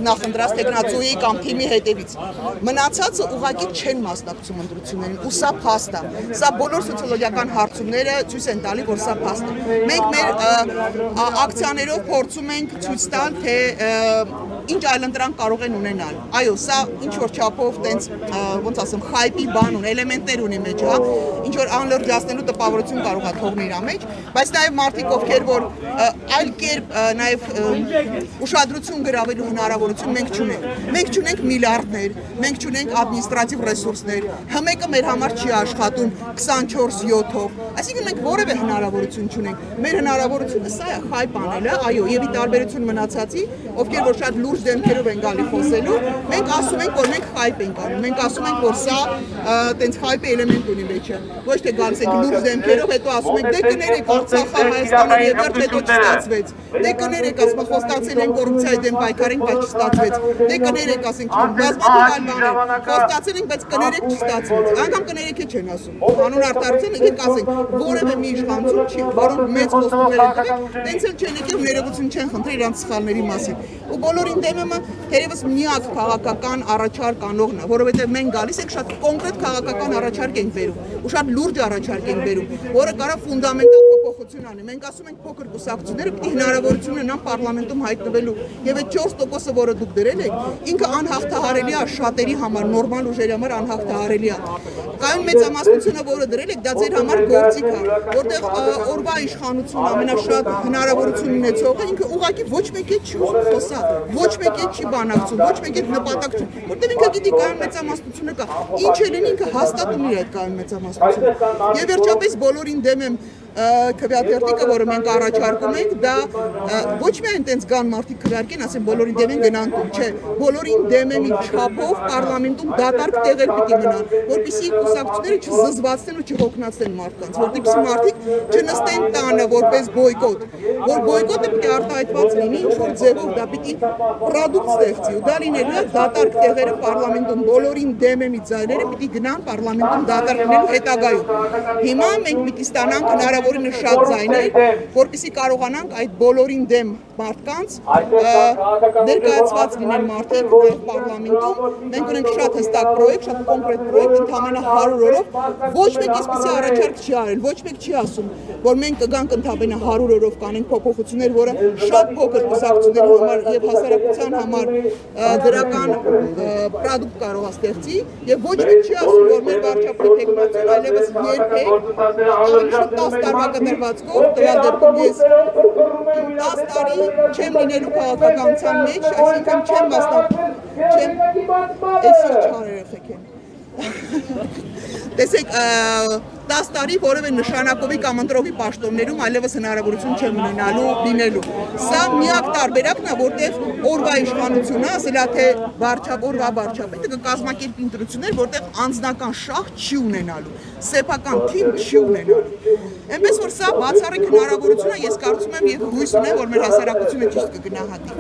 նախընտրած տեխնացուի կամ թիմի հետևից։ Մնացածը ուղղակի չեն մասնակցում ընտրություններին, ու սա փաստ է։ Սա բոլոր սոցիոլոգիական հարցումները ցույց են տալի, որ սա փաստ է։ Մենք մեր ակցիաներով փորձում ենք ցույց տալ, թե ինչ այլընտրանք կարող են ունենալ։ Այո, սա ինչ որ չափով տենց ոնց ասեմ, խայպի բան ունի, էլեմենտներ ունի մեջ, հա, ինչ որ անլրջացնելու տպավորություն կարող է թողնել իր մեջ, բայց նաև մարդիկ, ովքեր որ այլ կերպ նաև ուշադրություն գրավելու հնարավորություն մենք չունենք։ Մենք չունենք միլիարդներ, մենք չունենք ադմինիստրատիվ ռեսուրսներ, հմեկը մեր համար չի աշխատում 24/7-ով, այսինքն մենք որևէ հնարավորություն չունենք։ Մեր հնարավորությունը սա է, խայպ անելը, այո, եւ ի տարբերություն մնացածի, ովքեր որ շատ լուրջ դեմքերով են գալի խոսելու, մենք ասում ենք, որ մենք խայպ ենք անում, մենք ասում ենք, որ սա տենց խայպի էլեմենտ ունի մեջը, ոչ թե գալիս ենք լուրջ դեմքերով, հետո ասում ենք, դե կներեք Արցախը, Հայաստանը եւ վերջ հետո չստացվեց, դե կներեք, ասում խոստացել են կոռուպցիայի դեմ պայքարենք, բայց չստացվեց, դե կներեք, ասենք, բազմաթիվ այլ բաներ, խոստացել ենք, բայց կներեք չստացվեց, անգամ կներեքը չեն ասում, հանուն արտահայտության եկեք ասենք, որևէ մի իշխանություն չի, որոնք մեծ խոստումներ են տվել, տենց էլ չեն եկել ներողություն չեն խնդրել իրանց սխալների մասին, ու բոլորին դեմը թերևս միակ քաղաքական առաջարկ անողն է, որովհետև մենք գալիս ենք շատ կոնկրետ քաղաքական առաջարկ ենք բերում, ու շատ լուրջ առաջարկ ենք բերում, որը կարող ֆունդամենտալ փոփոխություն անի։ Մենք ասում ենք փոքր կուսակցությունները պիտի հնարավորություն ունենան պարլամենտում հայտնվելու, եւ այդ 4%-ը, որը դուք դրել եք, ինքը անհաղթահարելի է շատերի համար, նորմալ ուժերի համար անհաղթահարելի է։ Կայուն մեծամասնությունը, որը դրել եք, դա ձեր համար գործիք է, որտեղ օրվա իշխանությունը ամենաշատ հնարավորություն ունեցողը ինքը ուղղակի ոչ մեկ չի խոսա, ոչ մեկ չի բանակցում, ոչ մեկ նպատակ չի, որտեղ ինքը գիտի կայուն մեծամասնությունը կա, ինչ է լինի ինքը հաստատ ունի այդ կայուն մեծամասնությունը։ Եվ վերջապես բոլորին դեմ եմ քվեաթերթիկը, որը մենք առաջարկում ենք, դա ոչ միայն տենց կան մարդիկ քվեարկեն, ասեն բոլորին դեմ են գնան տուն, չէ, բոլորին դեմ են չափով պարլամենտում դատարկ տեղեր պիտի մնան, որպեսզի կուսակցությունները չզզվացնեն ու չհոգնածեն մարդկանց, որպեսզի մարդիկ չնստեն տանը որպես բոյկոտ, որ բոյկոտը պիտի արտահայտված լինի ինչ-որ ձևով, դա պիտի պրոդուկտ ստեղծի, ու դա լինելու է դատարկ տեղերը պարլամենտում, բոլորին դեմ եմ իձայները պիտի գնան պարլամենտում դատարկ լինելու հետագայում։ Հիմա մենք պիտի ստանանք հնարավորինս շատ ձայներ, որպեսզի կարողանանք այդ բոլորին դեմ մարդկանց ներկայացված լինեն մարդիկ նաև պարլամենտում։ Մենք ունենք շատ հստակ պրոյեկտ, շատ կոնկրետ պրոյեկտ, ընդամենը 100 օրով, ոչ մեկ այսպիսի առաջարկ չի արել, ոչ մեկ չի ասում, որ մենք կգանք ընդամենը 100 օրով կանենք փոփոխություններ, որը շատ փոքր կուսակցությունների համար եւ հասարակության համար դրական պրոդուկտ կարող է ստեղծի, եւ ոչ մեկ չի ասում, որ մեր վարչապետի տեխնացիան այլևս երբեք ավելի շուտ 10 տարվա կտրվածքով, տվյալ դեպքում ես 10 տարի չեմ լինելու քաղաքականության մեջ, այսինքն չեմ մասնակցում, այսինքն չար երեխեք են։ Տեսեք, 10 տարի որևէ նշանակովի կամ ընտրողի պաշտոններում այլևս հնարավորություն չեմ ունենալու լինելու։ Սա միակ տարբերակն է, որտեղ օրվա իշխանությունը ասել է, թե օրվա վարչապետը կկազմակերպի ընտրություններ, որտեղ անձնական շահ չի ունենալու, սեփական թիմ չի ունենալու։ Այնպես որ սա բացառիկ հնարավորություն է, ես կարծում եմ եւ հույս ունեմ, որ մեր հասարակությունը ճիշտ կգնահատի։